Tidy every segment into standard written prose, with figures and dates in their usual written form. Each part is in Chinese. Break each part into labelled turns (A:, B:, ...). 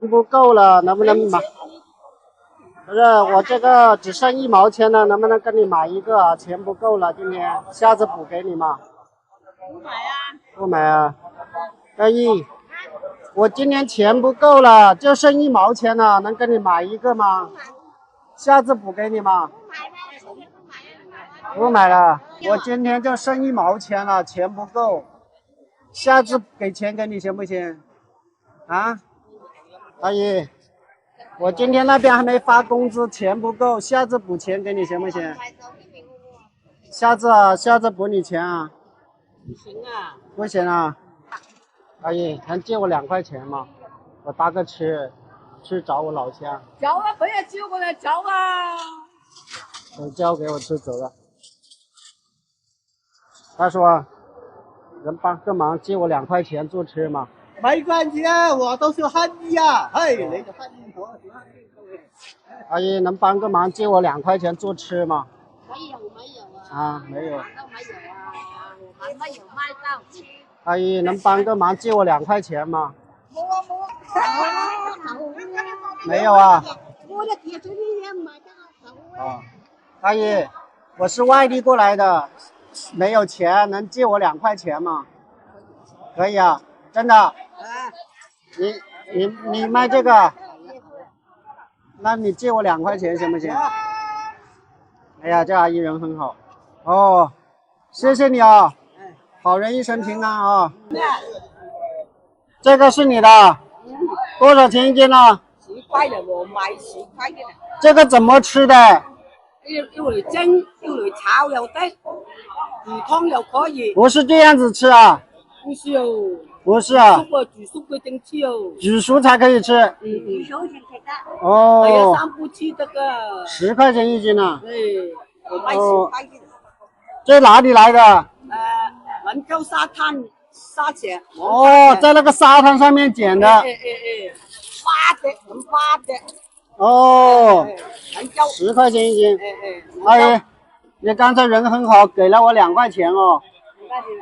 A: 不够了，能不能买？不是，我这个只剩1毛钱了，能不能跟你买一个啊？钱不够了，今天下次补给你嘛。
B: 不买啊？
A: 不买啊？大姨，我今天钱不够了，就剩1毛钱了，能跟你买一个吗？下次补给你嘛。不买了，我今天就剩1毛钱了，钱不够，下次给钱给你行不行？啊，阿姨。我今天那边还没发工资，钱不够，下次补钱给你行不行？下次补你钱啊？
B: 不行啊！
A: 不行啊！阿姨，能借我2块钱吗？我搭个车去找我老乡。
B: 交啊，不要借过来交啊！
A: 我交给我吃走了。他说能帮个忙借我2块钱坐车吗？
C: 没关系啊，我都是汉裔啊，嘿，你就汉裔头。
A: 阿姨，能帮个忙借我2块钱坐车吗？
B: 没有啊！
A: 啊，没有。
B: 没有啊，我们没有卖到。
A: 阿姨，能帮个忙借我2块钱吗？没有啊。
B: 我的铁锤也买到。
A: 啊，阿姨，我是外地过来的，没有钱，能借我2块钱吗？可以啊，真的。你卖这个，那你借我2块钱行不行？哎呀，这阿姨人很好。哦，谢谢你啊，好人一生平安啊。这个是你的，多少钱一斤呢
B: 10块的，我买10块的。
A: 这个怎么吃的？
B: 用来蒸，用来炒又得，煮汤又可以。
A: 不是这样子吃啊。
B: 不是哦。
A: 不是啊。
B: 煮熟不能吃哦。
A: 煮熟才可以吃。
B: 煮熟才吃的。
A: 哦。
B: 还有3不吃这个。
A: 10块钱一斤呢。
B: 对，我卖10块的。
A: 这哪里来的？
B: 兰州沙滩沙捡。
A: 哦，在那个沙滩上面捡的。
B: 发的，能发的。
A: 哦
B: ，10
A: 块钱一斤。阿姨，你刚才人很好，给了我2块钱哦。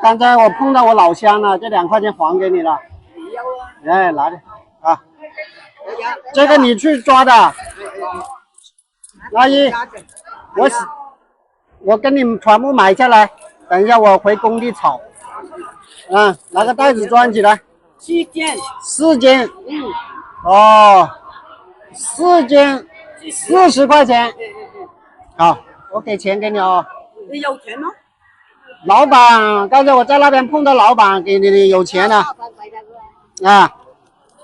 A: 刚才我碰到我老乡了，这2块钱还给你了。哎，拿着啊。这个你去抓的。阿姨，我跟你们全部买下来，等一下我回工地炒。拿个袋子装起来。
B: 4斤。
A: 4斤。哦，4斤40块钱。好，我给钱给你哦。
B: 你有钱吗？
A: 老板，刚才我在那边碰到老板，给你有钱了。啊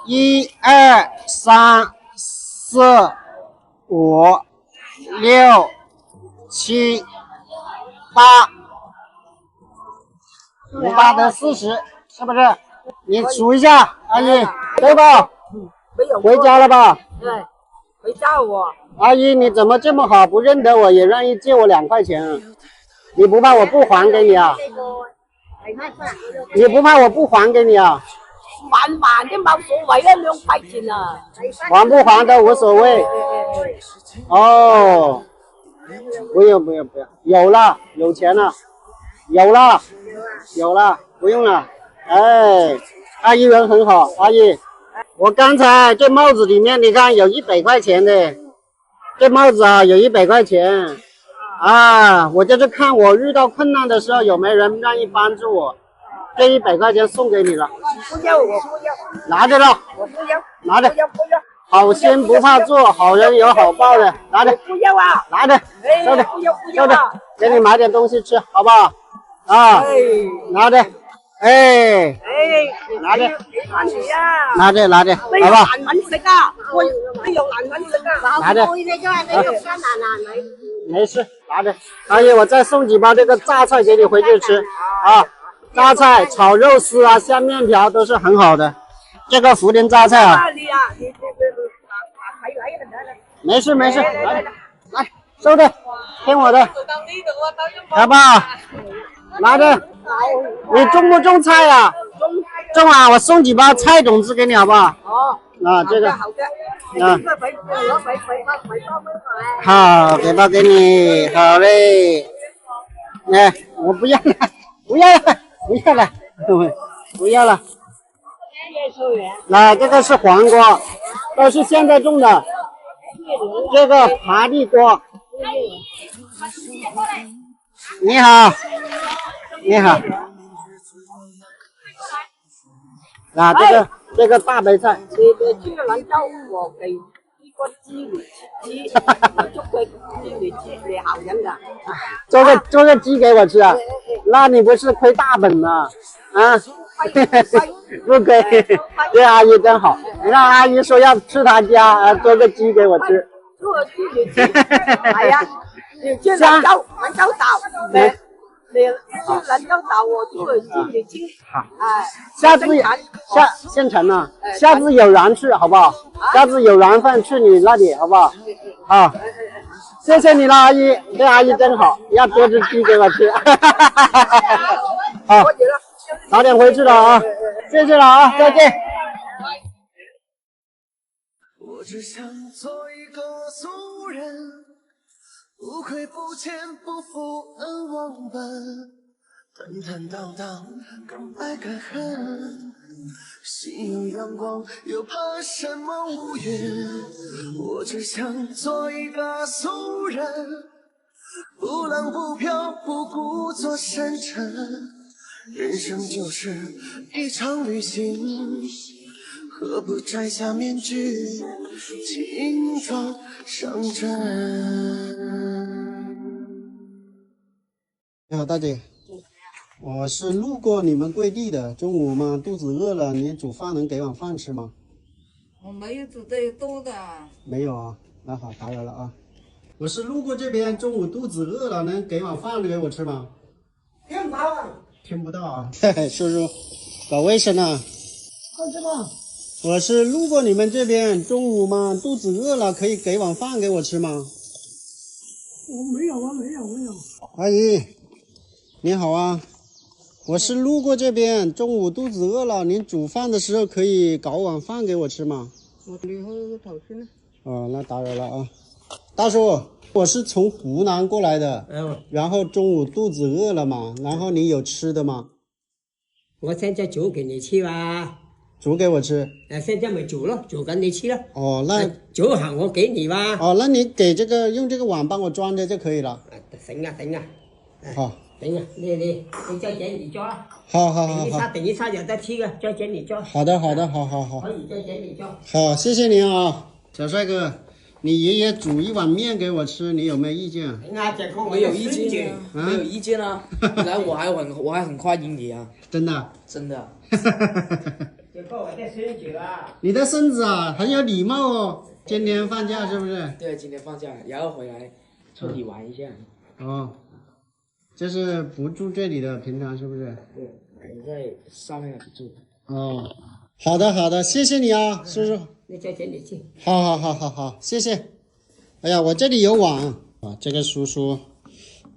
A: ，1、2、3、4、5、6、7、8，5、8得40，是不是？你数一下，阿姨，对吧？回家了吧？
B: 对，回家我。
A: 阿姨，你怎么这么好，不认得我，也愿意借我2块钱啊？你不怕我不还给你啊？你不怕我不还给你啊？
B: 还都冇所谓啦，2块钱啊。
A: 还不还都无所谓。哦，不用，有了，有钱了，有了，不用了。哎，阿姨人很好，阿姨。我刚才这帽子里面，你看有100块钱的，这帽子啊有100块钱啊，我就是看我遇到困难的时候有没有人愿意帮助我，这100块钱送给你了。
B: 不要，我不要。
A: 拿着了。
B: 我不要。
A: 拿着。
B: 不要。
A: 好心不怕做，好人有好报的。拿着。
B: 不要啊。
A: 拿着。收着。收着。给你买点东西吃，好不好？啊。拿着。哎，拿着，拿着，拿着，好不好？
B: 難揾食啊，我又難揾食啊。
A: 拿着。没事，拿着。阿姨，我再送几包这个榨菜给你回去吃啊。榨菜炒肉丝啊，下面条都是很好的。这个福建榨菜啊。没事，来，收着，听我的，好不好？拿着。你种不种菜呀？种啊，我送几包菜种子给你，好不好？啊，这个。好，给包给你，好嘞。哎，我不要了，不要了。那这个是黄瓜，都是现在种的。这个爬地瓜，你好，你好。啊，这个大白菜。
B: 这个兰州我给一个鸡做个鸡好人的。
A: 做个鸡给我吃啊？那你不是亏大本了啊？不亏，这阿姨真好。让阿姨说要去她家做个鸡给我吃。
B: 做个鸡给吃，哎呀，这兰州岛，你兰州岛我做个鸡给吃。
A: 好，下次县城呢，下次有缘去好不好？下次有缘分去你那里好不好？好，谢谢你了，阿姨，这阿姨真好，要多只鸡给我吃。好，早点回去了啊，谢谢了啊，再见。
D: 我只想做一个俗人，不亏不欠不负恩忘本，坦坦荡荡敢爱敢恨，心有阳光又怕什么乌云。我只想做一个俗人，不浪不飘不故作深沉，人生就是一场旅行，何不摘下面具，轻装上阵？
A: 你好，大姐，我是路过你们贵地的，中午嘛肚子饿了，你煮饭能给碗饭吃吗？
E: 我没有煮的多的。
A: 没有啊，那好，打扰了啊。我是路过这边，中午肚子饿了，能给碗饭给我吃吗？
B: 听不到啊。
A: 听不到啊，嘿嘿，叔叔，搞卫生啊。
B: 看这个。
A: 我是路过你们这边，中午嘛肚子饿了，可以给碗饭给我吃吗？
B: 我没有啊，没有。
A: 阿姨，你好啊，我是路过这边，中午肚子饿了，您煮饭的时候可以搞碗饭给我吃吗？
E: 我离后头去呢。
A: 哦，那打扰了啊，大叔，我是从湖南过来的，然后中午肚子饿了嘛，然后你有吃的吗？
F: 我现在煮给你吃吧。
A: 煮给我吃。
F: 现在没煮了，煮给你吃了。
A: 哦，那
F: 煮好我给你吧。
A: 哦，那你给这个用这个碗帮我装着就可以了。
F: 行啊。
A: 好。
F: 行啊，你交钱你交了。
A: 好。
F: 等一下有得吃的，交钱你交。
A: 好的，好。
F: 可以交钱你交。
A: 好，谢谢您啊，小帅哥，你爷爷煮一碗面给我吃，你有没有意见？
G: 没有意见啊，没有意见啊。来，我还很欢迎你啊。
A: 真的。
G: 真的。
F: 就够我的孙子了。
A: 你的孙子啊，很有礼貌哦。今天放假是不是？
G: 对，今天放假，然后回来出去玩一下。
A: 哦，就是不住这里的，平常是不是？
G: 对，我在上面住。
A: 哦，好的，谢谢你啊，叔叔。
F: 那交钱你去。
A: 好，谢谢。哎呀，我这里有碗啊，这个叔叔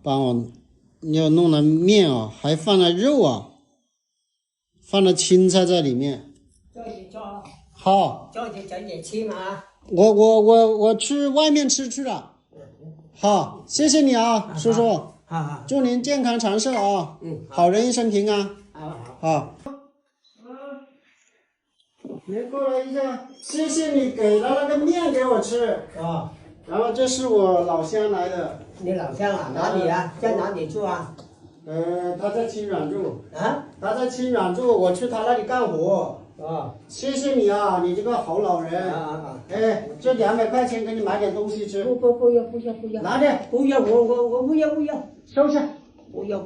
A: 帮我又弄了面啊，还放了肉啊。放了青菜在里面。好。
F: 叫你整点吃嘛。
A: 我去外面吃去了。好，谢谢你啊，叔叔。
F: 好。
A: 祝您健康长寿啊。好人一生平安。好。你过来一下，谢谢你给了那个面给我吃啊。然后这是我老乡来的。
F: 你老乡啊？哪里啊？在哪里住啊？
A: 他在清远住。
F: 啊？
A: 他在清远住，我去他那里干活。谢谢你啊，你这个好老人。哎，这200块钱给你买点东西吃。
F: 不要。
A: 拿着。
F: 不要，我不要。
A: 收下。
F: 不要，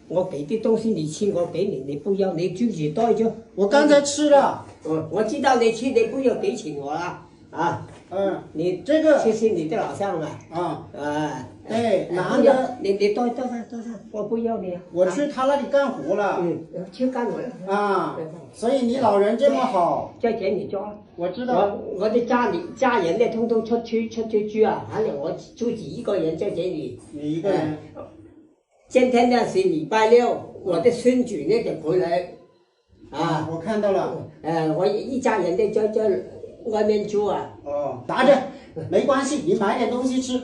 F: 我给的东西你吃，我给你，你不要，你自己带着。
A: 我刚才吃了。
F: 我知道你吃，你不要给钱我了啊。你
A: 这个
F: 谢谢你的老乡嘛。
A: 哎，拿着。
F: 你带上，我不要你。
A: 我去他那里干活了。
F: 去干活了。
A: 啊，所以你老人这么好。
F: 交钱你交。
A: 我知道。
F: 我的家人呢，通通出去住啊，反正我自己一个人交钱你。
A: 你一个人。
F: 今天呢是礼拜六，我的孙子呢就回来。
A: 我看到了。
F: 我一家人都在外面住啊。
A: 拿着，没关系，你买点东西吃，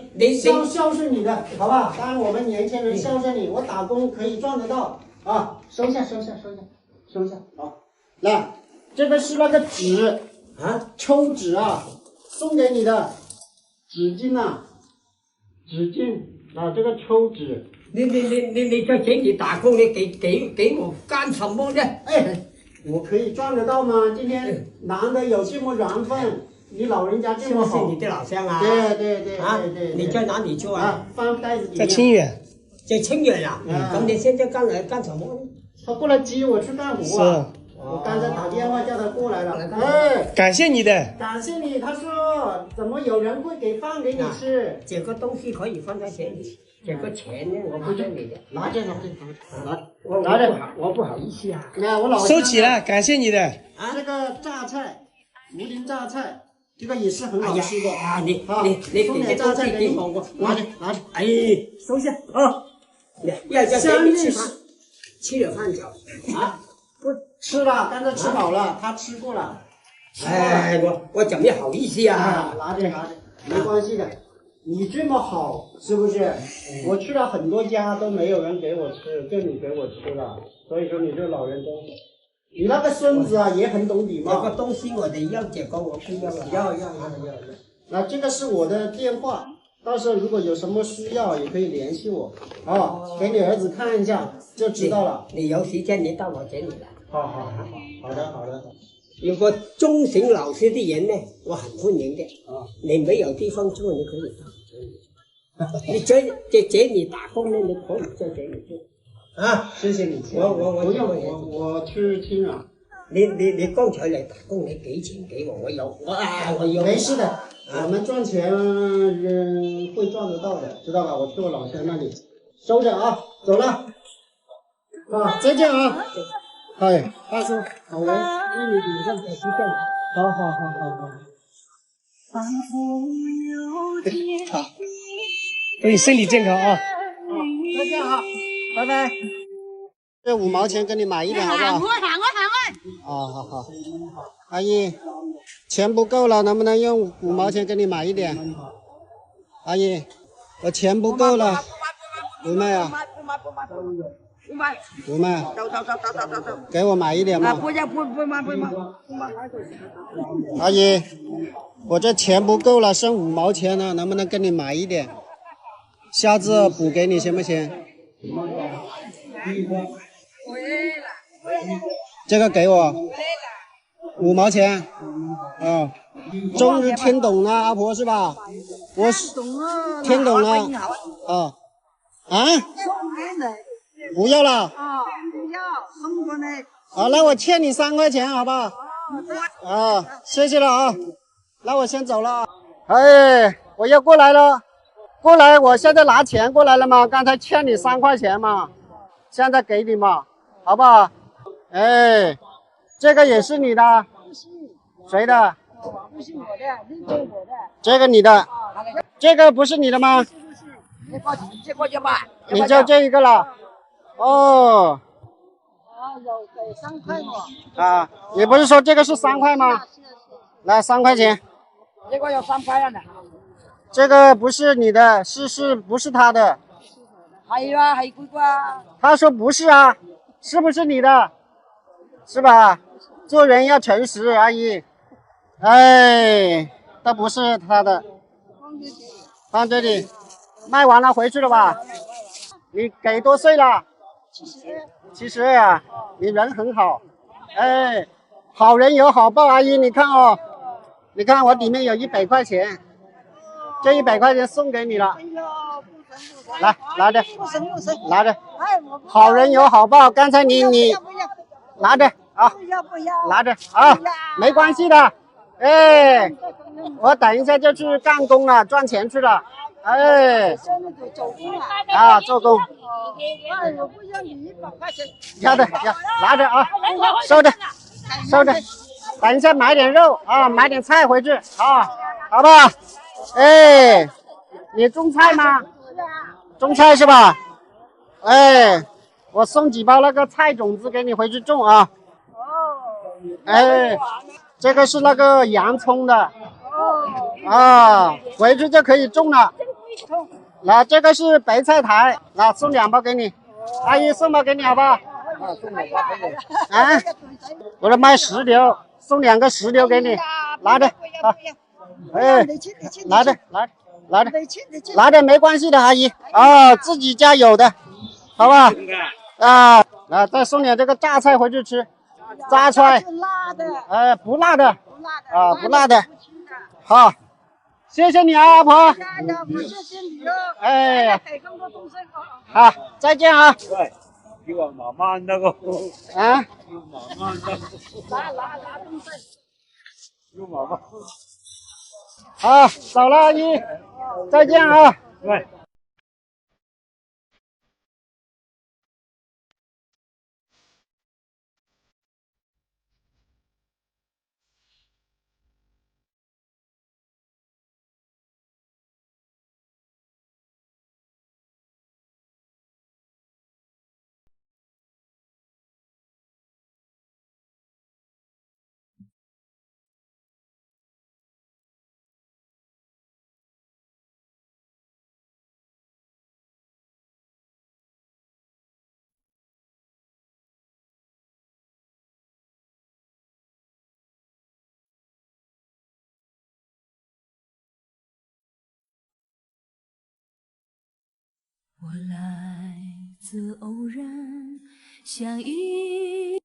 A: 孝顺你的，好吧？当然我们年轻人孝顺你，我打工可以赚得到啊。收下，好。来，这个是那个纸啊，抽纸啊，送给你的纸巾呐，纸巾啊，这个抽纸。
F: 你在这里打工，你给我干什么呢？
A: 哎，我可以赚得到吗？今天难得有这么缘分，你老人家这么好。
F: 是不是你的老乡啊？
A: 对
F: 啊，
A: 对。
F: 你在哪里住啊？
A: 放袋子里面。
G: 在清远。
F: 在清远啊？咁你现在干什么呢？
A: 他过来接我去干活啊。我刚才打电话叫他过来了。哎，
G: 感谢你的。
A: 感谢你。他说怎么有人会给饭给你吃？
F: 这个东西可以放在这里。这个钱呢，我不要你的，
A: 拿着，
F: 我不好意思啊。
A: 我老
G: 收起了，感谢你的。
A: 这个榨菜，榆林榨菜，这个也是很好吃的。
F: 啊，你给点榨菜给我，
A: 拿着。
F: 哎，收下啊。要给你吃饭，吃了饭脚啊？
A: 不吃了，刚才吃饱了，他吃过了。
F: 哎，我怎么好意思啊？
A: 拿着，没关系的。你这么好，是不是？我去了很多家都没有人给我吃，就你给我吃了。所以说你这老人真好。你那个孙子啊也很懂礼貌。
F: 这个东西我得要，这个我不要了。要。
A: 那这个是我的电话，到时候如果有什么需要也可以联系我。给你儿子看一下就知道了。
F: 你有时间你到我这里来。
A: 好的。
F: 如果中型老师的人呢，我很欢迎的。你没有地方住，你可以到我这里。你在这里打工呢，你可以在这里住。啊，
A: 谢谢你。
F: 我
A: 不用，我去听了。
F: 你刚才来打工，你给钱给我，我有。
A: 没事的，我们赚钱会赚得到的，知道吧？我去我老乡那里收着啊，走了。再见啊。哎，大叔，好人，为你领上小鸡蛋。好。
G: 好，祝你身体健康啊！
A: 再见啊，拜拜。这5毛钱给你买一点好不好？
B: 我
A: 好。阿姨，钱不够了，能不能用5毛钱给你买一点？阿姨，我钱不够了，不卖啊？不卖。
B: 走，
A: 给我买一点嘛。
B: 不卖。
A: 阿姨，我这钱不够了，剩5毛钱了，能不能跟你买一点？下次补给你行不行？这个给我5毛钱。终于听懂了，阿婆是吧？我听懂了。不要了。
B: 不要，送过来。
A: 那我欠你3块钱，好不好？谢谢了啊。那我先走了。哎，我又过来了。我现在拿钱过来了嘛，刚才欠你3块钱嘛，现在给你嘛，好不好？哎，这个也是你的？谁的？
B: 不是我的，你给我的。
A: 这个你的？这个不是你的吗？
B: 这个就买。
A: 你就这一个了。
B: 有给3块嘛。
A: 你不是说这个是3块吗？来3块钱。
B: 这个要3块的。
A: 这个不是你的，不是他的？
B: 係啊，係佢啩。
A: 他说不是啊，是不是你的？是吧？做人要诚实，阿姨。哎，都不是他的。放这里，卖完了回去了吧？你给多岁了？72啊，你人很好。哎，好人有好报，阿姨你看哦，你看我里面有100块钱，这100块钱送给你了。来，拿着，拿着。好人有好报，刚才你拿着啊，拿着啊，没关系的。哎，我等一下就去干工了，赚钱去了。哎，做工。
B: 我不要你100块钱。
A: 要拿着啊，收着。等一下买点肉啊，买点菜回去啊，好不好？哎，你种菜吗？种菜是吧？哎，我送几包那个菜种子给你回去种啊。哎，这个是那个洋葱的。回去就可以种了。来，这个是白菜苔，来送2包给你，阿姨送包给你好不好？我这卖石榴，送2个石榴给你，拿着啊。哎，拿着
B: 拿
A: 拿着没关系的，阿姨啊，自己家有的，好吧？啊，再送点这个榨菜回去吃，榨菜，
B: 辣的，
A: 哎，不辣的，啊，不辣的，
B: 不清的。
A: 好，谢谢你啊，阿婆，
B: 我谢谢你哦。
A: 哎，
B: 给咁多东西我。
A: 好，再见啊，
C: 喂，要話慢慢得個，
A: 啊，
C: 要慢慢得，
B: 拿东西。
C: 要慢慢。
A: 好，走了，阿姨，再见啊。
C: 喂。
H: 我来自偶然相遇。